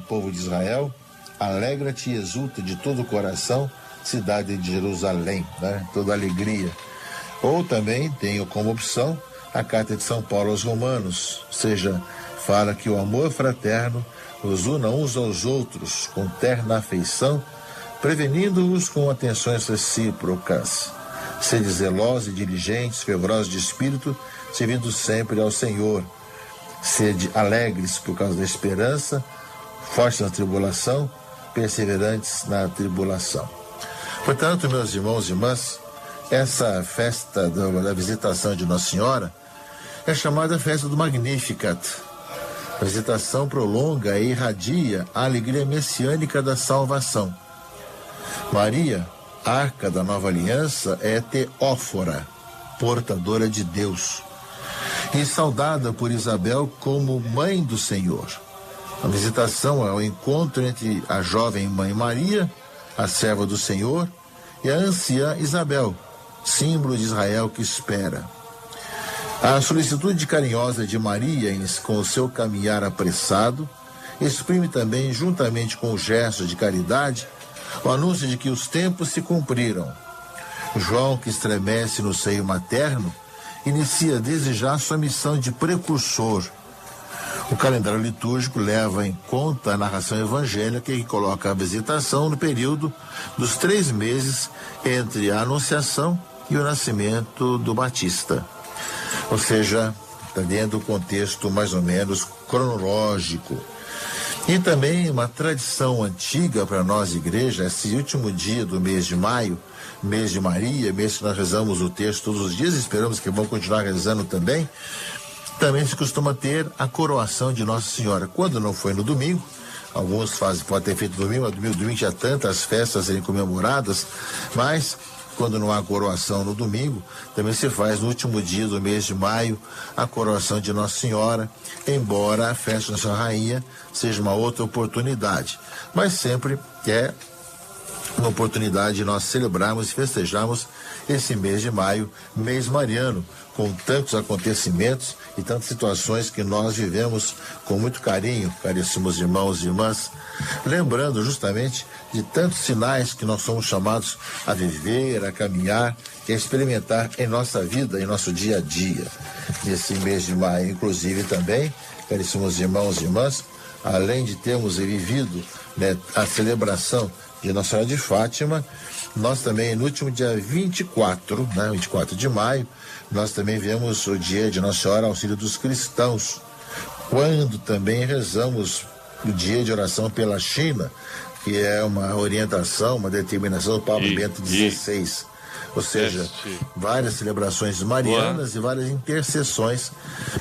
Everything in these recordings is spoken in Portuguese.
Povo de Israel, alegra-te e exulta de todo o coração, cidade de Jerusalém, né? Toda alegria. Ou também tenho como opção a carta de São Paulo aos Romanos, ou seja, fala que o amor fraterno os una uns aos outros com terna afeição, prevenindo-os com atenções recíprocas. Sede zelosos e diligentes, fervorosos de espírito, servindo sempre ao Senhor. Sede alegres por causa da esperança, fortes na tribulação, perseverantes na tribulação. Portanto, meus irmãos e irmãs, essa festa da visitação de Nossa Senhora é chamada festa do Magnificat. A visitação prolonga e irradia a alegria messiânica da salvação. Maria, arca da nova aliança, é teófora, portadora de Deus, e saudada por Isabel como mãe do Senhor. A visitação é o encontro entre a jovem mãe Maria, a serva do Senhor, e a anciã Isabel, símbolo de Israel que espera. A solicitude carinhosa de Maria com o seu caminhar apressado exprime também, juntamente com o gesto de caridade, o anúncio de que os tempos se cumpriram. João, que estremece no seio materno, inicia desde já sua missão de precursor. O calendário litúrgico leva em conta a narração evangélica que coloca a visitação no período dos 3 meses entre a Anunciação e o nascimento do Batista. Ou seja, está dentro do contexto mais ou menos cronológico. E também uma tradição antiga para nós, igreja, esse último dia do mês de maio, mês de Maria, mês que nós rezamos o texto todos os dias, esperamos que vão continuar rezando também. Também se costuma ter a coroação de Nossa Senhora. Quando não foi no domingo, alguns podem ter feito domingo, mas domingo tinha tantas festas serem comemoradas, mas quando não há coroação no domingo, também se faz no último dia do mês de maio a coroação de Nossa Senhora, embora a festa de Nossa Rainha seja uma outra oportunidade. Mas sempre é uma oportunidade de nós celebrarmos e festejarmos esse mês de maio, mês mariano, com tantos acontecimentos e tantas situações que nós vivemos com muito carinho, caríssimos irmãos e irmãs, lembrando justamente de tantos sinais que nós somos chamados a viver, a caminhar e a experimentar em nossa vida, em nosso dia a dia. Nesse mês de maio, inclusive também, caríssimos irmãos e irmãs, além de termos vivido, né, a celebração de Nossa Senhora de Fátima, nós também, no último dia 24, né, 24 de maio, nós também vemos o dia de Nossa Senhora Auxílio dos Cristãos, quando também rezamos o dia de oração pela China, que é uma orientação, uma determinação do Papa Bento XVI. Ou seja, várias celebrações marianas e várias intercessões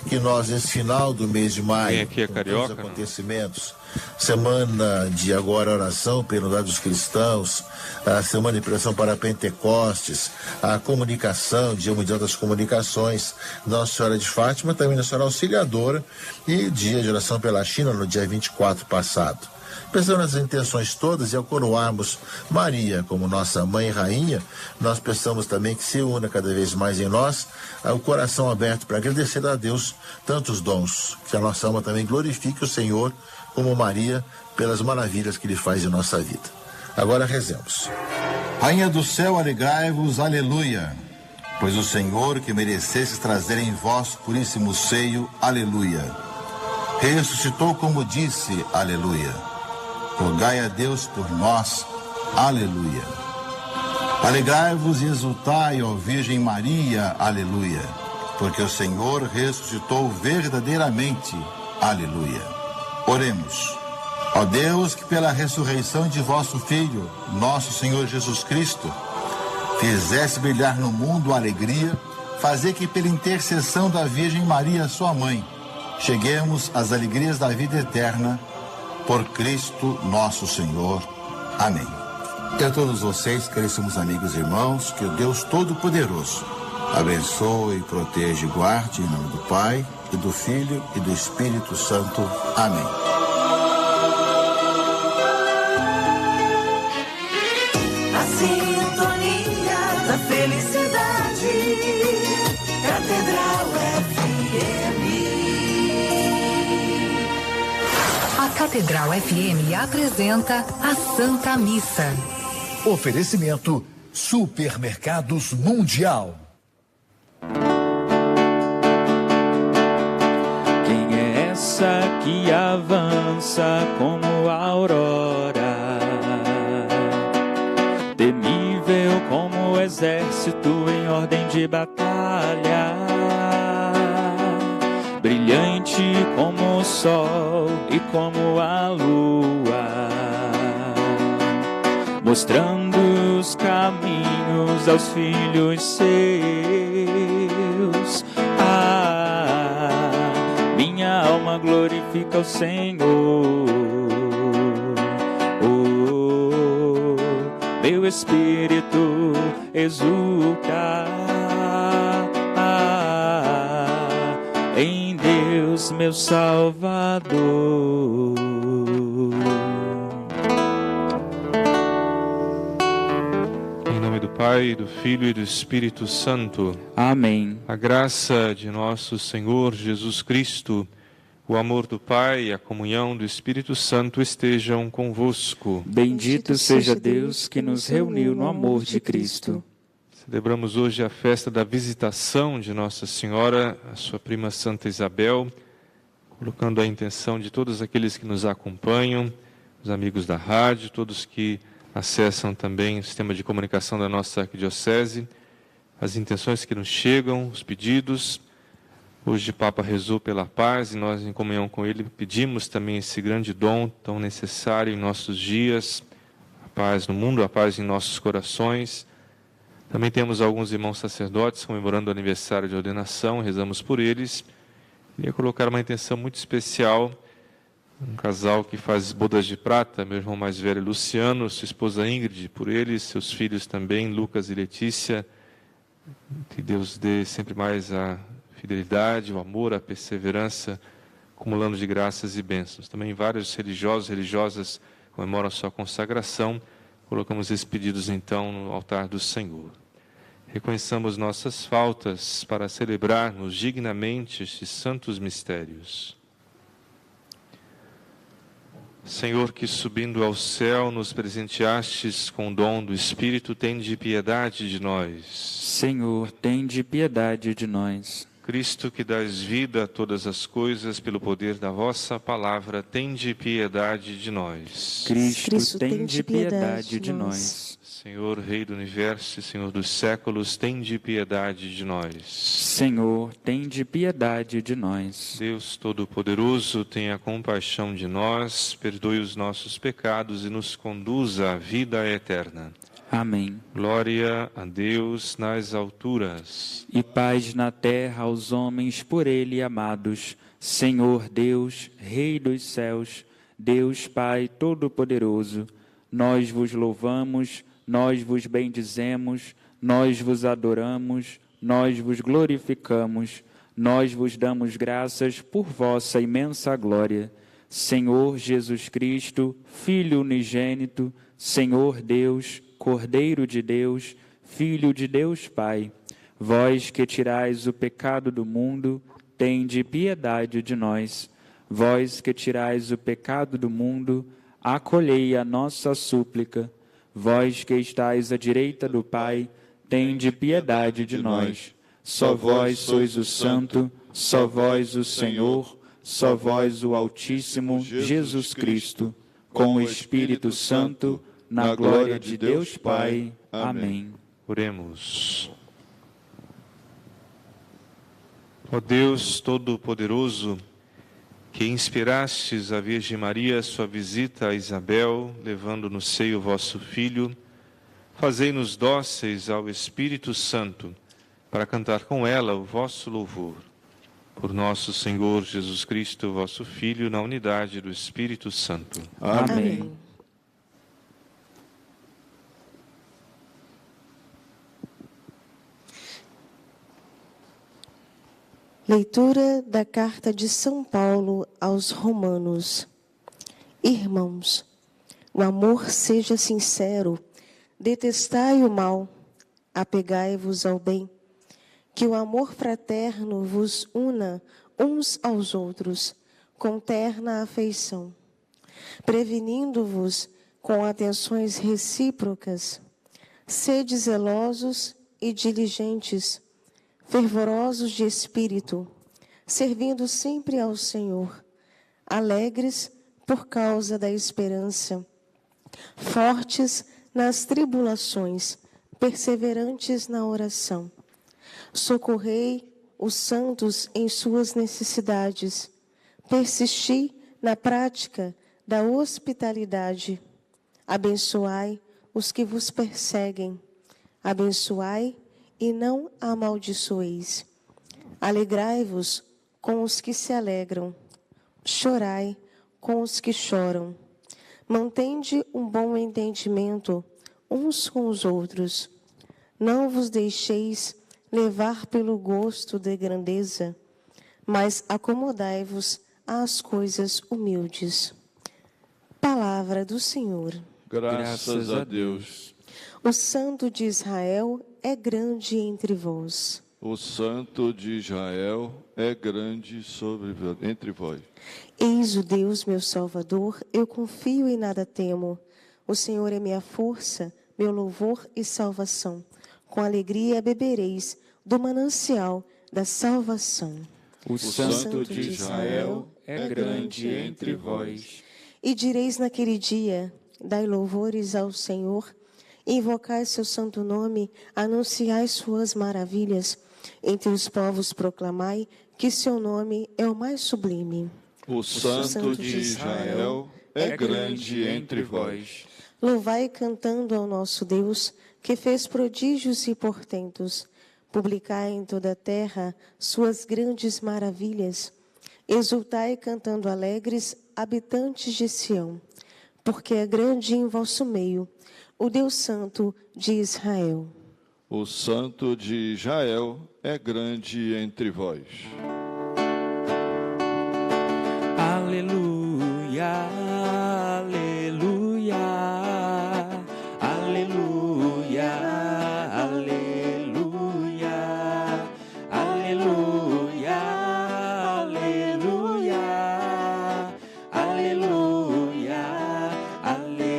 que nós, nesse final do mês de maio, aqui é carioca, acontecimentos, semana de agora oração pela unidade dos cristãos, a semana de preparação para Pentecostes, a comunicação, Dia Mundial das Comunicações, Nossa Senhora de Fátima, também Nossa Senhora Auxiliadora, e dia de oração pela China no dia 24 passado. Pensando nessas intenções todas e ao coroarmos Maria como nossa mãe e rainha, nós pensamos também que se una cada vez mais em nós o coração aberto para agradecer a Deus tantos dons, que a nossa alma também glorifique o Senhor como Maria pelas maravilhas que Ele faz em nossa vida. Agora rezemos. Rainha do céu, alegrai-vos, aleluia, pois o Senhor que merecesse trazer em vosso puríssimo seio, aleluia, ressuscitou como disse, aleluia. Rogai a Deus por nós, aleluia. Alegrai-vos e exultai, ó Virgem Maria, aleluia, porque o Senhor ressuscitou verdadeiramente, aleluia. Oremos. Ó Deus, que pela ressurreição de vosso Filho, nosso Senhor Jesus Cristo, fizesse brilhar no mundo a alegria, fazer que pela intercessão da Virgem Maria, sua mãe, cheguemos às alegrias da vida eterna, por Cristo nosso Senhor. Amém. E a todos vocês, caríssimos amigos e irmãos, que o Deus Todo-Poderoso abençoe, proteja e guarde em nome do Pai, e do Filho e do Espírito Santo. Amém. A sintonia da felicidade, Catedral FM. Catedral FM apresenta a Santa Missa. Oferecimento Supermercados Mundial. Quem é essa que avança como a aurora, temível como o exército em ordem de batalha, brilhante como o sol e como a lua, mostrando os caminhos aos filhos seus. Minha alma glorifica o Senhor, meu espírito exulta em Deus, meu Salvador. Em nome do Pai, do Filho e do Espírito Santo. Amém. A graça de nosso Senhor Jesus Cristo, o amor do Pai e a comunhão do Espírito Santo estejam convosco. Bendito seja Deus que nos reuniu no amor de Cristo. Celebramos hoje a festa da visitação de Nossa Senhora, a sua prima Santa Isabel, colocando a intenção de todos aqueles que nos acompanham, os amigos da rádio, todos que acessam também o sistema de comunicação da nossa arquidiocese, as intenções que nos chegam, os pedidos. Hoje o Papa rezou pela paz e nós, em comunhão com ele, pedimos também esse grande dom tão necessário em nossos dias, a paz no mundo, a paz em nossos corações. Também temos alguns irmãos sacerdotes comemorando o aniversário de ordenação, rezamos por eles. Queria colocar uma intenção muito especial, um casal que faz bodas de prata, meu irmão mais velho Luciano, sua esposa Ingrid, por eles, seus filhos também, Lucas e Letícia. Que Deus dê sempre mais a fidelidade, o amor, a perseverança, acumulando de graças e bênçãos. Também vários religiosos e religiosas comemoram a sua consagração. Colocamos esses pedidos então no altar do Senhor. Reconheçamos nossas faltas para celebrarmos dignamente estes santos mistérios. Senhor, que subindo ao céu nos presenteastes com o dom do Espírito, tende piedade de nós. Senhor, tende piedade de nós. Cristo, que dás vida a todas as coisas pelo poder da vossa palavra, tende piedade de nós. Cristo, tende piedade de nós. Senhor, Rei do Universo e Senhor dos séculos, tende piedade de nós. Senhor, tende piedade de nós. Deus Todo-Poderoso, tenha compaixão de nós, perdoe os nossos pecados e nos conduza à vida eterna. Amém. Glória a Deus nas alturas. E paz na terra aos homens por Ele amados. Senhor Deus, Rei dos céus, Deus Pai Todo-Poderoso, nós vos louvamos, nós vos bendizemos, nós vos adoramos, nós vos glorificamos, nós vos damos graças por vossa imensa glória. Senhor Jesus Cristo, Filho unigênito, Senhor Deus, Cordeiro de Deus, Filho de Deus Pai, vós que tirais o pecado do mundo, tende piedade de nós. Vós que tirais o pecado do mundo, acolhei a nossa súplica. Vós que estáis à direita do Pai, tende piedade de nós. Só vós sois o Santo, só vós o Senhor, só vós o Altíssimo Jesus Cristo, com o Espírito Santo, na glória de Deus Pai. Amém. Oremos. Ó Deus Todo-Poderoso, que inspirastes a Virgem Maria sua visita a Isabel, levando no seio vosso Filho, fazei-nos dóceis ao Espírito Santo, para cantar com ela o vosso louvor. Por nosso Senhor Jesus Cristo, vosso Filho, na unidade do Espírito Santo. Amém. Leitura da Carta de São Paulo aos Romanos. Irmãos, o amor seja sincero, detestai o mal, apegai-vos ao bem, que o amor fraterno vos una uns aos outros, com terna afeição. prevenindo-vos com atenções recíprocas. Sede zelosos e diligentes, fervorosos de espírito, servindo sempre ao Senhor, alegres por causa da esperança, fortes nas tribulações, perseverantes na oração. Socorrei os santos em suas necessidades, persisti na prática da hospitalidade. Abençoai os que vos perseguem, abençoai e não amaldiçoeis. Alegrai-vos com os que se alegram, chorai com os que choram. Mantende um bom entendimento uns com os outros. Não vos deixeis levar pelo gosto de grandeza, mas acomodai-vos às coisas humildes. Palavra do Senhor. Graças a Deus. O Santo de Israel é grande entre vós. O Santo de Israel é grande entre vós. Eis o Deus, meu Salvador, eu confio e nada temo. O Senhor é minha força, meu louvor e salvação. Com alegria bebereis do manancial da salvação. O Santo de Israel é grande entre vós. E direis naquele dia: dai louvores ao Senhor, invocai seu santo nome, anunciai suas maravilhas. Entre os povos proclamai que seu nome é o mais sublime. O Santo de Israel é grande entre vós. Louvai cantando ao nosso Deus, que fez prodígios e portentos. Publicai em toda a terra suas grandes maravilhas. Exultai cantando alegres, habitantes de Sião, porque é grande em vosso meio o Deus Santo de Israel. O Santo de Israel é grande entre vós. Aleluia, aleluia, aleluia, aleluia, aleluia, aleluia, aleluia, aleluia.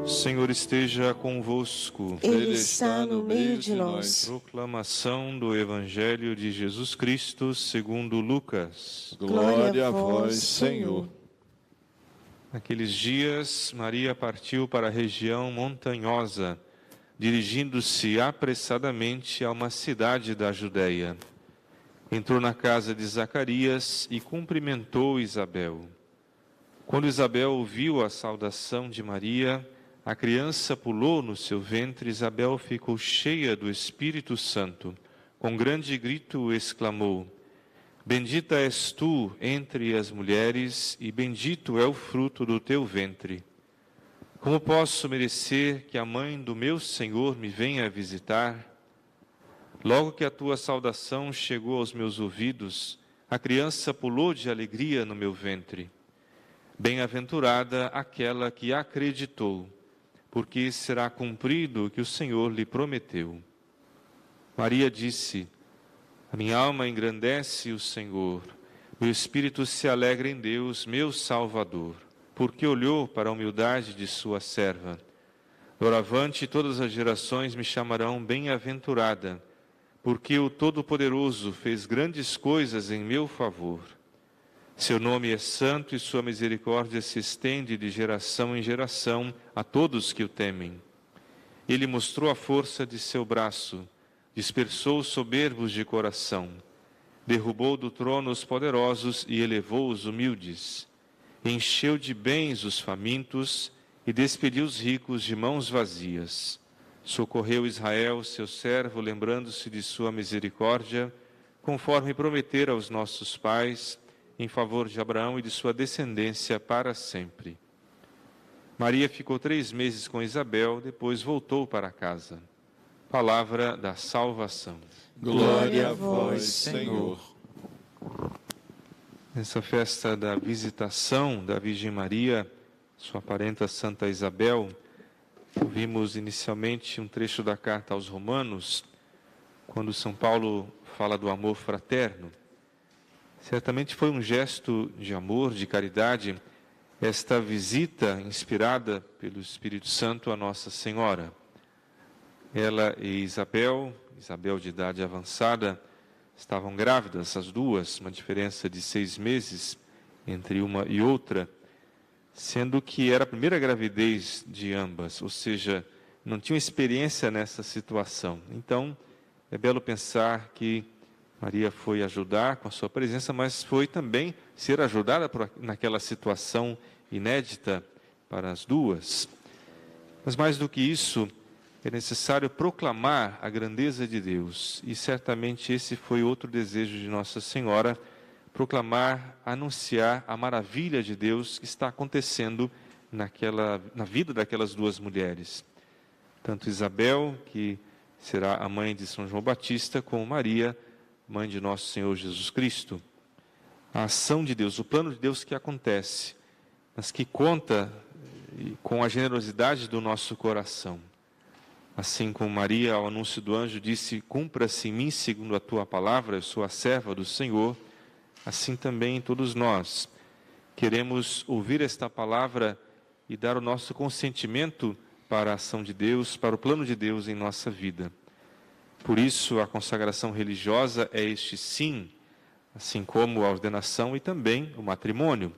O Senhor esteja convosco. Ele está no meio de nós. Proclamação do Evangelho de Jesus Cristo segundo Lucas. Glória a vós, Senhor. Naqueles dias, Maria partiu para a região montanhosa, dirigindo-se apressadamente a uma cidade da Judéia. Entrou na casa de Zacarias e cumprimentou Isabel. Quando Isabel ouviu a saudação de Maria, a criança pulou no seu ventre. Isabel ficou cheia do Espírito Santo. Com grande grito exclamou: Bendita és tu entre as mulheres, e bendito é o fruto do teu ventre. Como posso merecer que a mãe do meu Senhor me venha visitar? Logo que a tua saudação chegou aos meus ouvidos, a criança pulou de alegria no meu ventre. Bem-aventurada aquela que acreditou, porque será cumprido o que o Senhor lhe prometeu. Maria disse: A minha alma engrandece o Senhor, meu espírito se alegra em Deus, meu Salvador, porque olhou para a humildade de sua serva. Doravante todas as gerações me chamarão bem-aventurada, porque o Todo-Poderoso fez grandes coisas em meu favor. Seu nome é santo e sua misericórdia se estende de geração em geração a todos que o temem. Ele mostrou a força de seu braço, dispersou os soberbos de coração, derrubou do trono os poderosos e elevou os humildes, encheu de bens os famintos e despediu os ricos de mãos vazias. Socorreu Israel, seu servo, lembrando-se de sua misericórdia, conforme prometera aos nossos pais, em favor de Abraão e de sua descendência para sempre. Maria ficou 3 meses com Isabel, depois voltou para casa. Palavra da salvação. Glória a vós, Senhor. Nessa festa da visitação da Virgem Maria, sua parenta Santa Isabel, ouvimos inicialmente um trecho da carta aos Romanos, quando São Paulo fala do amor fraterno. Certamente foi um gesto de amor, de caridade, esta visita inspirada pelo Espírito Santo a Nossa Senhora. Ela e Isabel de idade avançada, estavam grávidas, as duas, uma diferença de 6 meses entre uma e outra, sendo que era a primeira gravidez de ambas, ou seja, não tinham experiência nessa situação. Então, é belo pensar que Maria foi ajudar com a sua presença, mas foi também ser ajudada naquela situação inédita para as duas. Mas mais do que isso, é necessário proclamar a grandeza de Deus. E certamente esse foi outro desejo de Nossa Senhora, proclamar, anunciar a maravilha de Deus que está acontecendo na vida daquelas duas mulheres. Tanto Isabel, que será a mãe de São João Batista, como Maria, mãe de nosso Senhor Jesus Cristo. A ação de Deus, o plano de Deus que acontece, mas que conta com a generosidade do nosso coração. Assim como Maria, ao anúncio do anjo, disse: cumpra-se em mim segundo a tua palavra, eu sou a serva do Senhor, assim também todos nós queremos ouvir esta palavra e dar o nosso consentimento para a ação de Deus, para o plano de Deus em nossa vida. Por isso, a consagração religiosa é este sim, assim como a ordenação e também o matrimônio.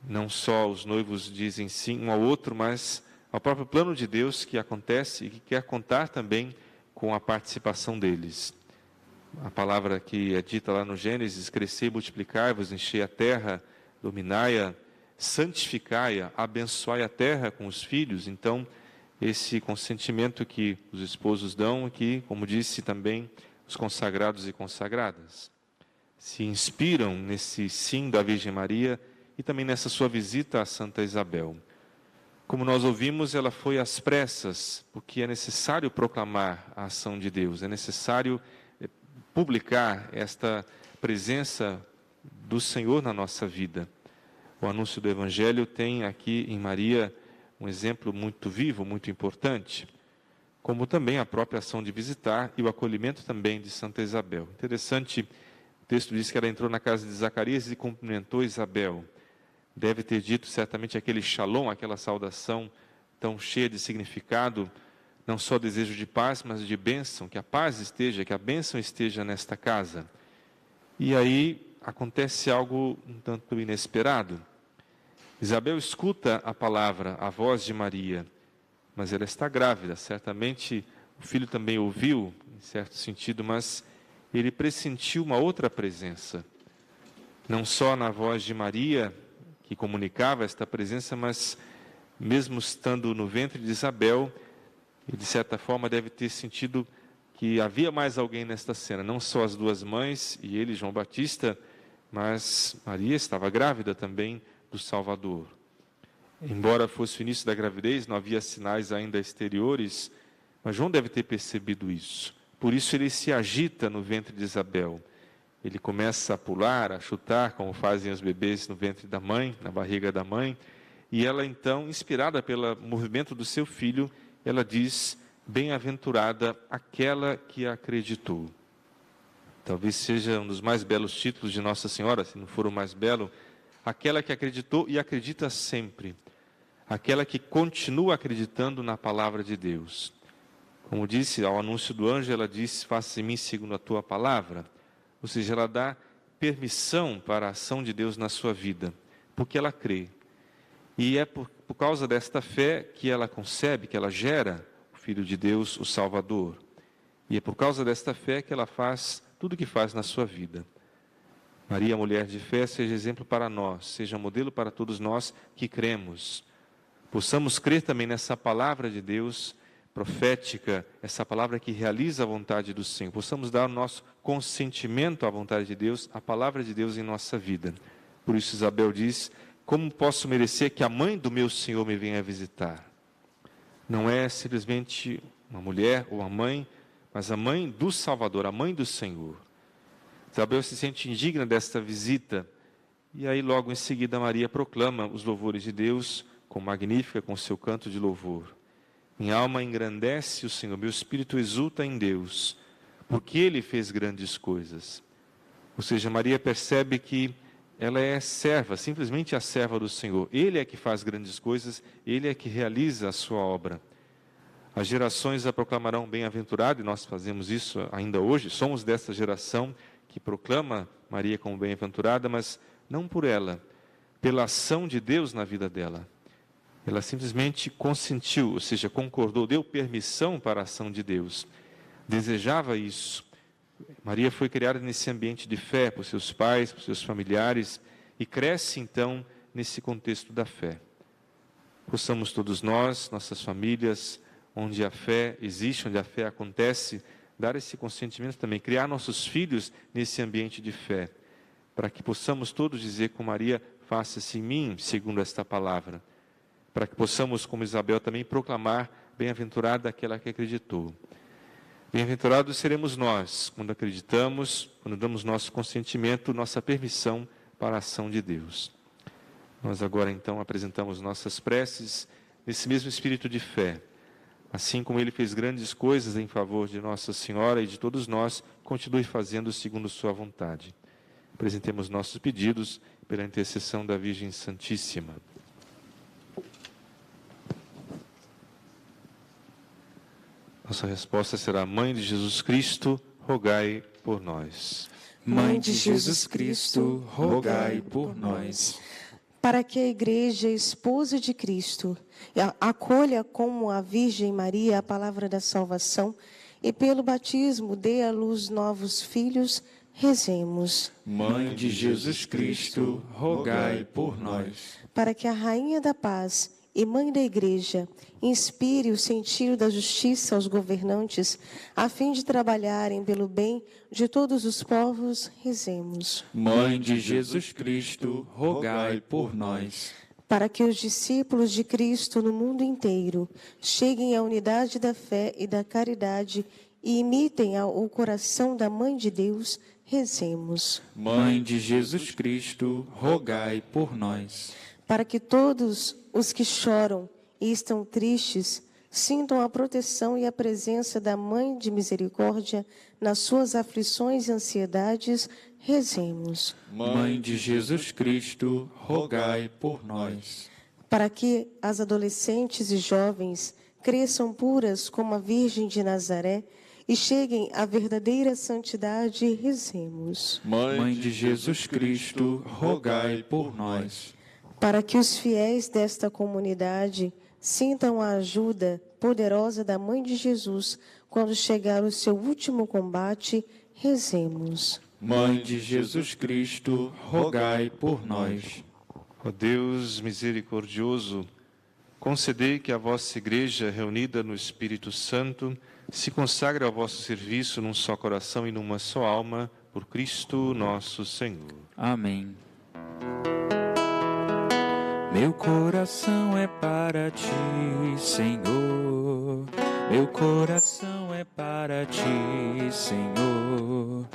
Não só os noivos dizem sim um ao outro, mas ao próprio plano de Deus que acontece e que quer contar também com a participação deles. A palavra que é dita lá no Gênesis: crescei, multiplicai-vos, enchei a terra, dominai-a, santificai-a, abençoai a terra com os filhos. Então, esse consentimento que os esposos dão, que, como disse também, os consagrados e consagradas se inspiram nesse sim da Virgem Maria e também nessa sua visita a Santa Isabel. Como nós ouvimos, ela foi às pressas, porque é necessário proclamar a ação de Deus, é necessário publicar esta presença do Senhor na nossa vida. O anúncio do Evangelho tem aqui em Maria um exemplo muito vivo, muito importante, como também a própria ação de visitar e o acolhimento também de Santa Isabel. Interessante, o texto diz que ela entrou na casa de Zacarias e cumprimentou Isabel. Deve ter dito certamente aquele shalom, aquela saudação tão cheia de significado, não só desejo de paz, mas de bênção, que a paz esteja, que a bênção esteja nesta casa. E aí acontece algo um tanto inesperado. Isabel escuta a palavra, a voz de Maria, mas ela está grávida. Certamente o filho também ouviu, em certo sentido, mas ele pressentiu uma outra presença. Não só na voz de Maria, que comunicava esta presença, mas mesmo estando no ventre de Isabel, ele de certa forma deve ter sentido que havia mais alguém nesta cena, não só as duas mães e ele, João Batista, mas Maria estava grávida também do Salvador. Embora fosse o início da gravidez, não havia sinais ainda exteriores, mas João deve ter percebido isso. Por isso ele se agita no ventre de Isabel. Ele começa a pular, a chutar, como fazem os bebês no ventre da mãe, na barriga da mãe. E ela então, inspirada pelo movimento do seu filho, ela diz: bem-aventurada aquela que acreditou. Talvez seja um dos mais belos títulos de Nossa Senhora, se não for o mais belo. Aquela que acreditou e acredita sempre. Aquela que continua acreditando na palavra de Deus. Como disse, ao anúncio do anjo, ela disse: faça em mim segundo a tua palavra. Ou seja, ela dá permissão para a ação de Deus na sua vida, porque ela crê. E é por causa desta fé que ela concebe, que ela gera o Filho de Deus, o Salvador. E é por causa desta fé que ela faz tudo o que faz na sua vida. Maria, mulher de fé, seja exemplo para nós, seja modelo para todos nós que cremos. Possamos crer também nessa palavra de Deus profética, essa palavra que realiza a vontade do Senhor. Possamos dar o nosso consentimento à vontade de Deus, à palavra de Deus em nossa vida. Por isso Isabel diz: como posso merecer que a mãe do meu Senhor me venha visitar? Não é simplesmente uma mulher ou a mãe, mas a mãe do Salvador, a mãe do Senhor. Isabel se sente indigna desta visita, e aí logo em seguida Maria proclama os louvores de Deus com magnífica, com seu canto de louvor. Minha alma engrandece o Senhor, meu espírito exulta em Deus, porque Ele fez grandes coisas. Ou seja, Maria percebe que ela é serva, simplesmente a serva do Senhor. Ele é que faz grandes coisas, Ele é que realiza a sua obra. As gerações a proclamarão bem-aventurada, e nós fazemos isso ainda hoje. Somos dessa geração que proclama Maria como bem-aventurada, mas não por ela, pela ação de Deus na vida dela. Ela simplesmente consentiu, ou seja, concordou, deu permissão para a ação de Deus. Desejava isso. Maria foi criada nesse ambiente de fé, por seus pais, por seus familiares, e cresce então nesse contexto da fé. Possamos todos nós, nossas famílias, onde a fé existe, onde a fé acontece, dar esse consentimento também, criar nossos filhos nesse ambiente de fé, para que possamos todos dizer com Maria, faça-se em mim, segundo esta palavra, para que possamos, como Isabel, também proclamar bem-aventurada aquela que acreditou. Bem-aventurados seremos nós, quando acreditamos, quando damos nosso consentimento, nossa permissão para a ação de Deus. Nós agora, então, apresentamos nossas preces nesse mesmo espírito de fé. Assim como Ele fez grandes coisas em favor de Nossa Senhora e de todos nós, continue fazendo segundo sua vontade. Apresentemos nossos pedidos pela intercessão da Virgem Santíssima. Nossa resposta será: Mãe de Jesus Cristo, rogai por nós. Mãe de Jesus Cristo, rogai por nós. Para que a Igreja, esposa de Cristo, acolha como a Virgem Maria a palavra da salvação e pelo batismo dê à luz novos filhos, rezemos. Mãe de Jesus Cristo, rogai por nós. Para que a Rainha da Paz e Mãe da Igreja inspire o sentido da justiça aos governantes, a fim de trabalharem pelo bem de todos os povos, rezemos. Mãe de Jesus Cristo, rogai por nós. Para que os discípulos de Cristo no mundo inteiro cheguem à unidade da fé e da caridade e imitem o coração da Mãe de Deus, rezemos. Mãe de Jesus Cristo, rogai por nós. Para que todos os que choram e estão tristes sintam a proteção e a presença da Mãe de Misericórdia nas suas aflições e ansiedades, rezemos. Mãe de Jesus Cristo, rogai por nós. Para que as adolescentes e jovens cresçam puras como a Virgem de Nazaré e cheguem à verdadeira santidade, rezemos. Mãe de Jesus Cristo, rogai por nós. Para que os fiéis desta comunidade sintam a ajuda poderosa da Mãe de Jesus quando chegar o seu último combate, rezemos. Mãe de Jesus Cristo, rogai por nós. Ó Deus misericordioso, concedei que a vossa Igreja, reunida no Espírito Santo, se consagre ao vosso serviço num só coração e numa só alma, por Cristo nosso Senhor. Amém. Meu coração é para ti, Senhor. Meu coração é para ti, Senhor.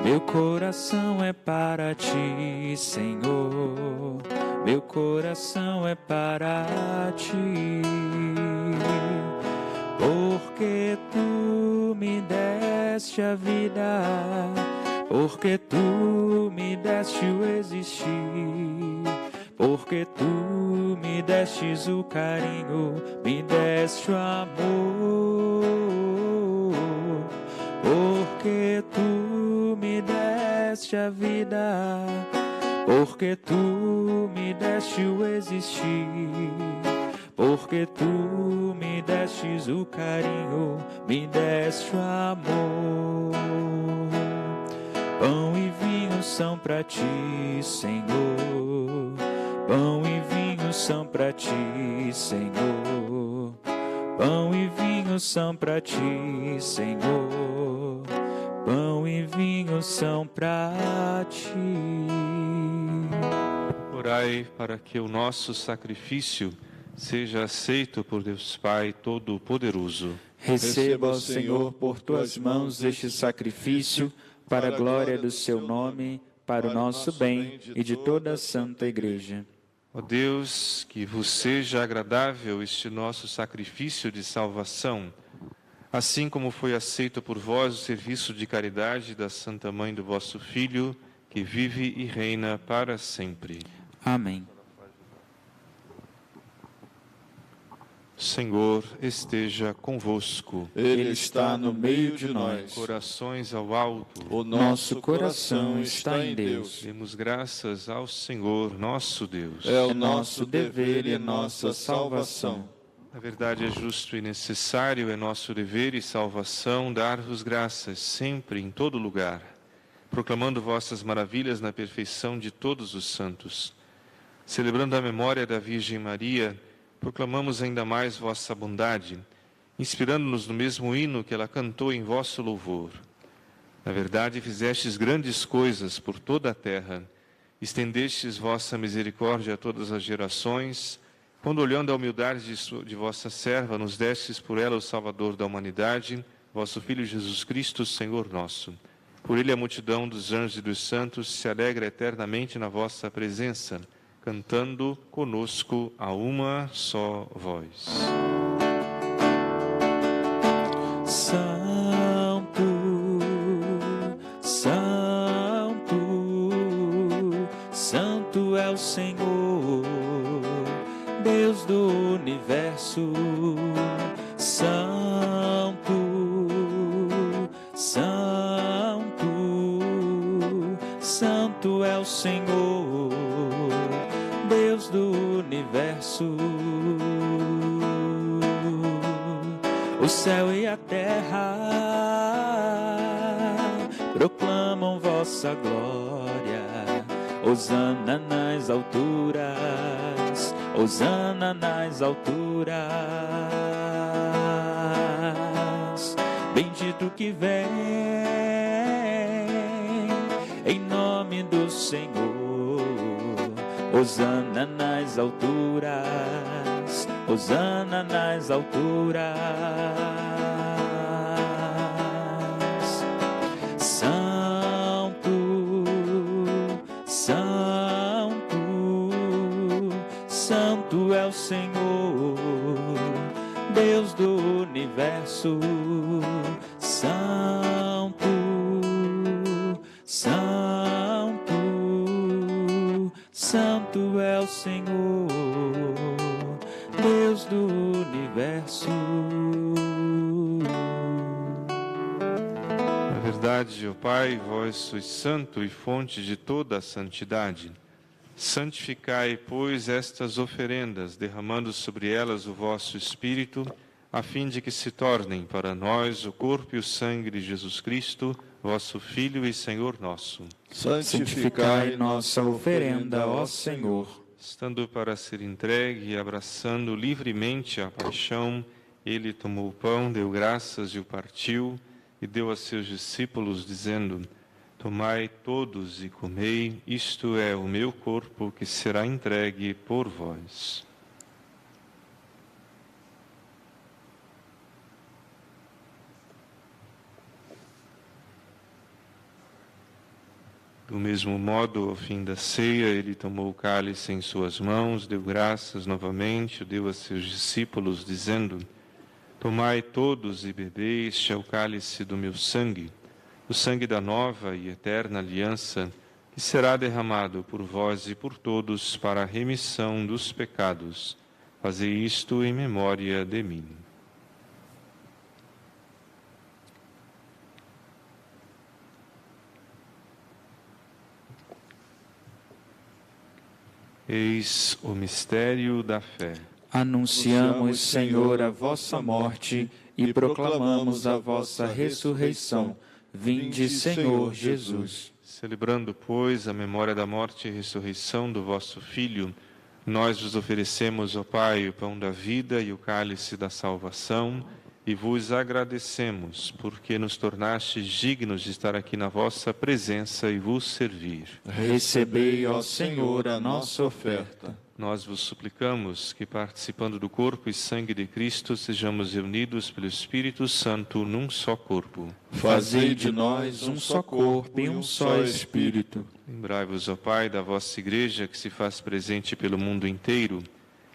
Meu coração é para ti, Senhor. Meu coração é para ti. Porque tu me deste a vida, porque tu me deste o existir, porque tu me destes o carinho, me deste o amor, porque tu me deste a vida, porque tu me deste o existir, porque tu me destes o carinho, me deste o amor. Pão e vinho são para ti, Senhor. Pão e vinho são para ti, Senhor. Pão e vinho são para ti, Senhor. Pão e vinho são para ti. Orai para que o nosso sacrifício seja aceito por Deus Pai Todo-Poderoso. Receba, Senhor, por tuas mãos este sacrifício, para a glória do seu nome, para o nosso bem e de toda a Santa Igreja. Ó Deus, que vos seja agradável este nosso sacrifício de salvação, assim como foi aceito por vós o serviço de caridade da Santa Mãe do vosso Filho, que vive e reina para sempre. Amém. O Senhor esteja convosco. Ele está no meio de nós. Corações ao alto. O nosso coração está em Deus. Demos graças ao Senhor, nosso Deus. É o nosso dever e nossa salvação. Na verdade, é justo e necessário, é nosso dever e salvação dar-vos graças sempre, em todo lugar, proclamando vossas maravilhas na perfeição de todos os santos. Celebrando a memória da Virgem Maria, proclamamos ainda mais vossa bondade, inspirando-nos no mesmo hino que ela cantou em vosso louvor. Na verdade, fizestes grandes coisas por toda a terra, estendestes vossa misericórdia a todas as gerações, quando, olhando a humildade de vossa serva, nos destes por ela o Salvador da humanidade, vosso Filho Jesus Cristo, Senhor nosso. Por ele a multidão dos anjos e dos santos se alegra eternamente na vossa presença, cantando conosco a uma só voz. Santo, Santo, Santo é o Senhor, Deus do universo. Santo, Santo, Santo é o Senhor, Deus do universo. O céu e a terra proclamam vossa glória. Hosana nas alturas, hosana nas alturas. Bendito que vem em nome do Senhor. Hosana nas alturas, hosana nas alturas. Santo, Santo, Santo é o Senhor, Deus do universo. Santo, Santo, Santo é o Senhor, Deus do universo. Na verdade, ó Pai, vós sois santo e fonte de toda a santidade. Santificai, pois, estas oferendas, derramando sobre elas o vosso Espírito, a fim de que se tornem para nós o corpo e o sangue de Jesus Cristo, vosso Filho e Senhor nosso. Santificai nossa oferenda, ó Senhor. Estando para ser entregue e abraçando livremente a paixão, ele tomou o pão, deu graças e o partiu, e deu a seus discípulos, dizendo: Tomai todos e comei, isto é o meu corpo que será entregue por vós. Do mesmo modo, ao fim da ceia, ele tomou o cálice em suas mãos, deu graças novamente, o deu a seus discípulos, dizendo: Tomai todos e bebei, este é o cálice do meu sangue, o sangue da nova e eterna aliança, que será derramado por vós e por todos para a remissão dos pecados. Fazei isto em memória de mim. Eis o mistério da fé. Anunciamos, Senhor, a vossa morte e proclamamos a vossa ressurreição. Vinde, Senhor Jesus. Celebrando, pois, a memória da morte e ressurreição do vosso Filho, nós vos oferecemos, ó Pai, o pão da vida e o cálice da salvação, e vos agradecemos, porque nos tornastes dignos de estar aqui na vossa presença e vos servir. Recebei, ó Senhor, a nossa oferta. Nós vos suplicamos que, participando do corpo e sangue de Cristo, sejamos reunidos pelo Espírito Santo num só corpo. Fazei de nós um só corpo e um só Espírito. Lembrai-vos, ó Pai, da vossa Igreja que se faz presente pelo mundo inteiro,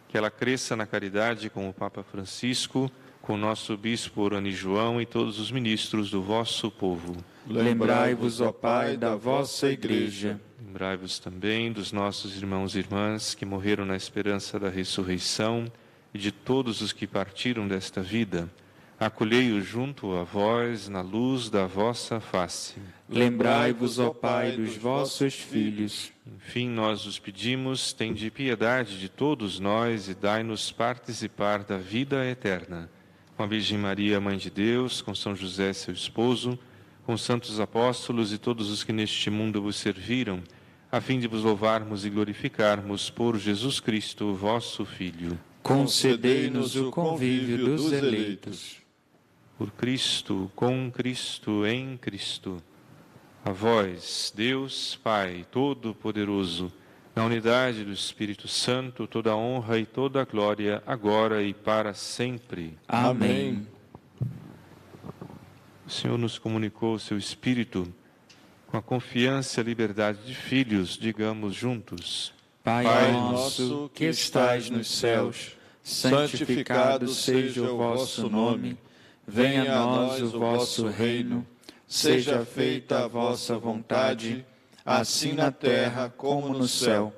que ela cresça na caridade com o Papa Francisco, com nosso bispo Orani João e todos os ministros do vosso povo. Lembrai-vos, ó Pai, da vossa Igreja. Lembrai-vos também dos nossos irmãos e irmãs que morreram na esperança da ressurreição e de todos os que partiram desta vida. Acolhei-os junto a vós na luz da vossa face. Lembrai-vos, ó Pai, dos vossos filhos. Enfim, nós os pedimos, tende piedade de todos nós e dai-nos participar da vida eterna. Com a Virgem Maria, Mãe de Deus, com São José, seu esposo, com os santos apóstolos e todos os que neste mundo vos serviram, a fim de vos louvarmos e glorificarmos por Jesus Cristo, vosso Filho. Concedei-nos o convívio dos eleitos. Por Cristo, com Cristo, em Cristo. A vós, Deus Pai Todo-Poderoso, na unidade do Espírito Santo, toda a honra e toda a glória, agora e para sempre. Amém. O Senhor nos comunicou o seu Espírito com a confiança e a liberdade de filhos, digamos juntos. Pai nosso, que estais nos céus, santificado seja o vosso nome. Venha a nós o vosso reino. Seja feita a vossa vontade, assim na terra como no céu.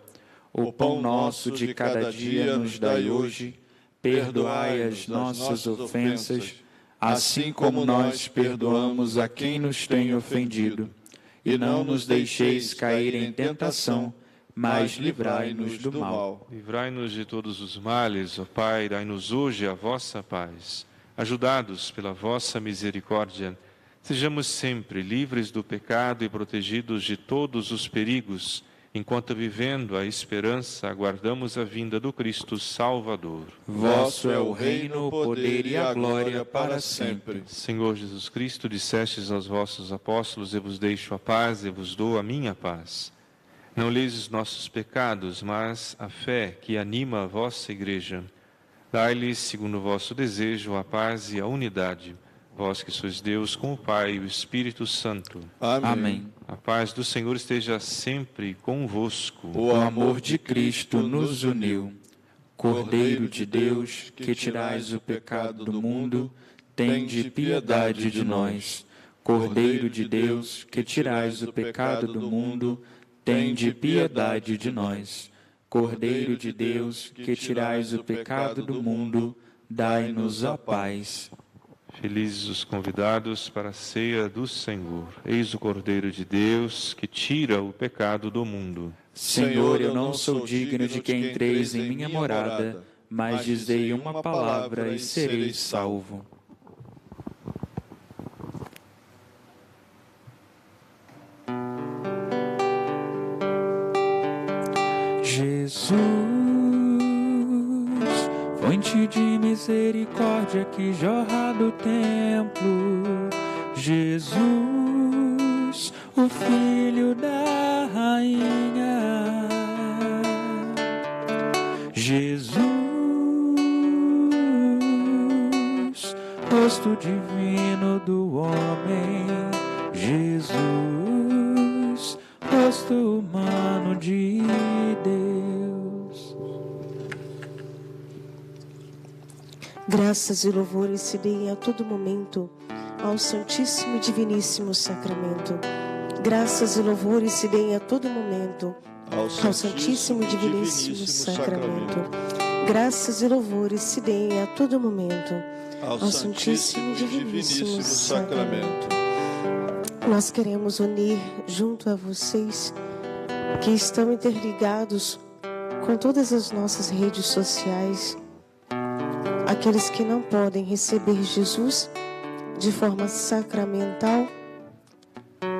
O pão nosso de cada dia nos dai hoje. Perdoai as nossas ofensas, assim como nós perdoamos a quem nos tem ofendido. E não nos deixeis cair em tentação, mas livrai-nos do mal. Livrai-nos de todos os males, ó Pai, dai-nos hoje a vossa paz. Ajudados pela vossa misericórdia, sejamos sempre livres do pecado e protegidos de todos os perigos, enquanto vivendo a esperança, aguardamos a vinda do Cristo Salvador. Vosso é o reino, o poder e a glória para sempre. Senhor Jesus Cristo, dissestes aos vossos apóstolos, eu vos deixo a paz, eu vos dou a minha paz. Não leis os nossos pecados, mas a fé que anima a vossa Igreja. Dai-lhes, segundo o vosso desejo, a paz e a unidade. Vós que sois Deus com o Pai e o Espírito Santo. Amém. A paz do Senhor esteja sempre convosco. O amor de Cristo nos uniu. Cordeiro de Deus, que tirais o pecado do mundo, tende piedade de nós. Cordeiro de Deus, que tirais o pecado do mundo, tende piedade de nós. Cordeiro de Deus, que tirais o pecado do mundo, dai-nos a paz. Felizes os convidados para a ceia do Senhor. Eis o Cordeiro de Deus, que tira o pecado do mundo. Senhor, eu não sou digno de que entreis em minha morada, mas dizei uma palavra e serei salvo. Jesus, fonte de misericórdia que jorra do templo. Jesus, o Filho da Rainha. Jesus, rosto divino do homem. Jesus, rosto humano de Deus. Graças e louvores se deem a todo momento ao Santíssimo e Diviníssimo Sacramento. Graças e louvores se deem a todo momento ao Santíssimo e Diviníssimo Sacramento. Graças e louvores se deem a todo momento ao Santíssimo e Diviníssimo Sacramento. Nós queremos unir junto a vocês que estão interligados com todas as nossas redes sociais, aqueles que não podem receber Jesus de forma sacramental,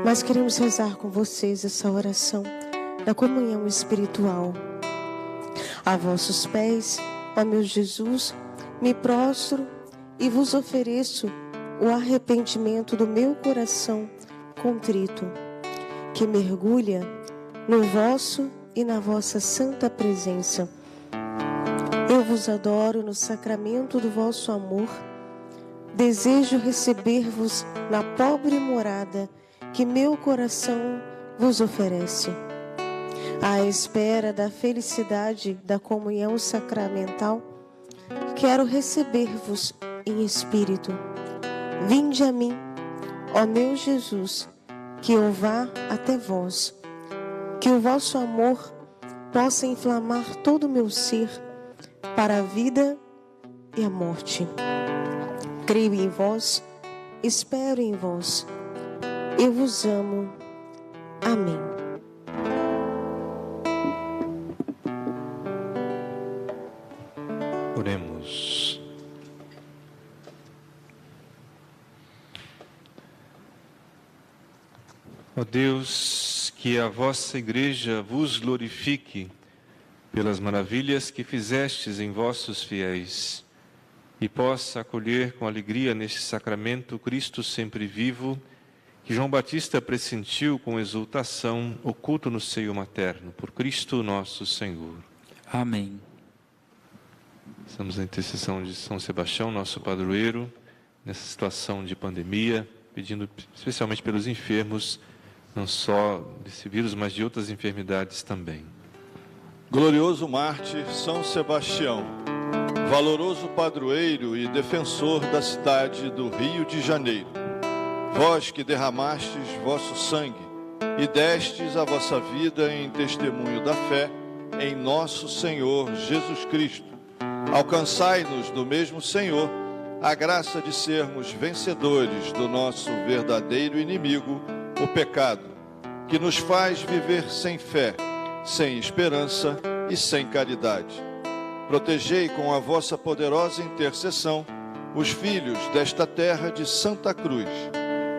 mas queremos rezar com vocês essa oração da comunhão espiritual. A vossos pés, ó meu Jesus, me prostro e vos ofereço o arrependimento do meu coração contrito, que mergulha no vosso e na vossa santa presença. Eu vos adoro no sacramento do vosso amor. Desejo receber-vos na pobre morada que meu coração vos oferece. À espera da felicidade da comunhão sacramental, quero receber-vos em espírito. Vinde a mim, ó meu Jesus, que eu vá até vós. Que o vosso amor possa inflamar todo o meu ser para a vida e a morte. Creio em vós, espero em vós. Eu vos amo. Amém. Oremos. Ó Deus, que a vossa Igreja vos glorifique pelas maravilhas que fizestes em vossos fiéis e possa acolher com alegria neste sacramento Cristo sempre vivo, que João Batista pressentiu com exultação, oculto no seio materno, por Cristo nosso Senhor. Amém. Estamos na intercessão de São Sebastião, nosso padroeiro, nessa situação de pandemia, pedindo especialmente pelos enfermos, não só desse vírus, mas de outras enfermidades também. Glorioso Mártir São Sebastião, valoroso padroeiro e defensor da cidade do Rio de Janeiro, vós que derramastes vosso sangue e destes a vossa vida em testemunho da fé em nosso Senhor Jesus Cristo, alcançai-nos do mesmo Senhor a graça de sermos vencedores do nosso verdadeiro inimigo, o pecado, que nos faz viver sem fé, sem esperança e sem caridade. Protegei com a vossa poderosa intercessão os filhos desta terra de Santa Cruz.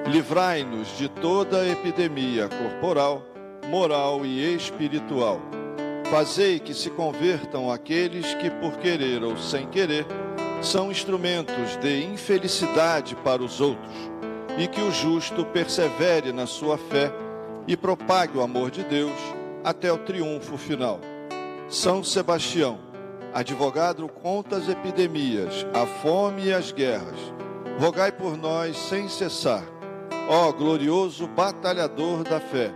Livrai-nos de toda epidemia corporal, moral e espiritual. Fazei que se convertam aqueles que, por querer ou sem querer, são instrumentos de infelicidade para os outros, e que o justo persevere na sua fé e propague o amor de Deus até o triunfo final. São Sebastião, advogado contra as epidemias, a fome e as guerras, rogai por nós sem cessar. Ó glorioso batalhador da fé,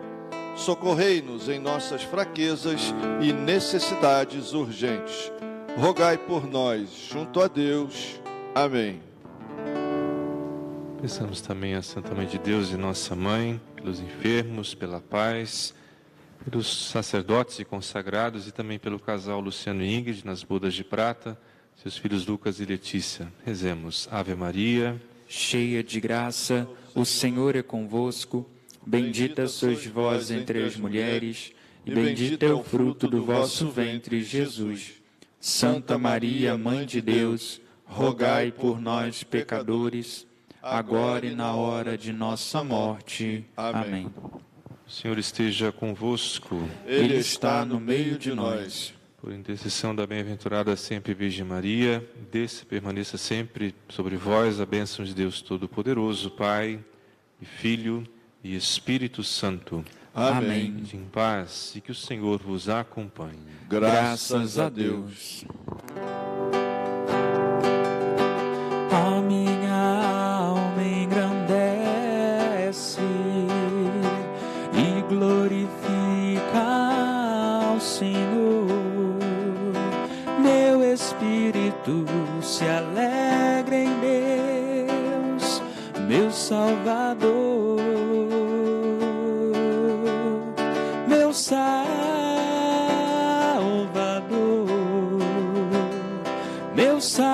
socorrei-nos em nossas fraquezas e necessidades urgentes. Rogai por nós, junto a Deus. Amém. Peçamos também a Santa Mãe de Deus e Nossa Mãe, pelos enfermos, pela paz, pelos sacerdotes e consagrados e também pelo casal Luciano e Ingrid nas bodas de prata, seus filhos Lucas e Letícia. Rezemos. Ave Maria, cheia de graça, o Senhor é convosco. Bendita sois vós entre as mulheres, e bendito é o fruto do vosso ventre, Jesus. Santa Maria, Mãe de Deus, rogai por nós, pecadores, agora e na hora de nossa morte. Amém. O Senhor esteja convosco. Ele está no meio de nós. Por intercessão da bem-aventurada sempre Virgem Maria, desça e permaneça sempre sobre vós a bênção de Deus Todo-Poderoso, Pai e Filho e Espírito Santo. Amém. Ide em paz e que o Senhor vos acompanhe. Graças a Deus. A minha alma engrandece e glorifica ao Senhor. Meu espírito se alegra em Deus, meu Salvador, meu Salvador, meu Salvador.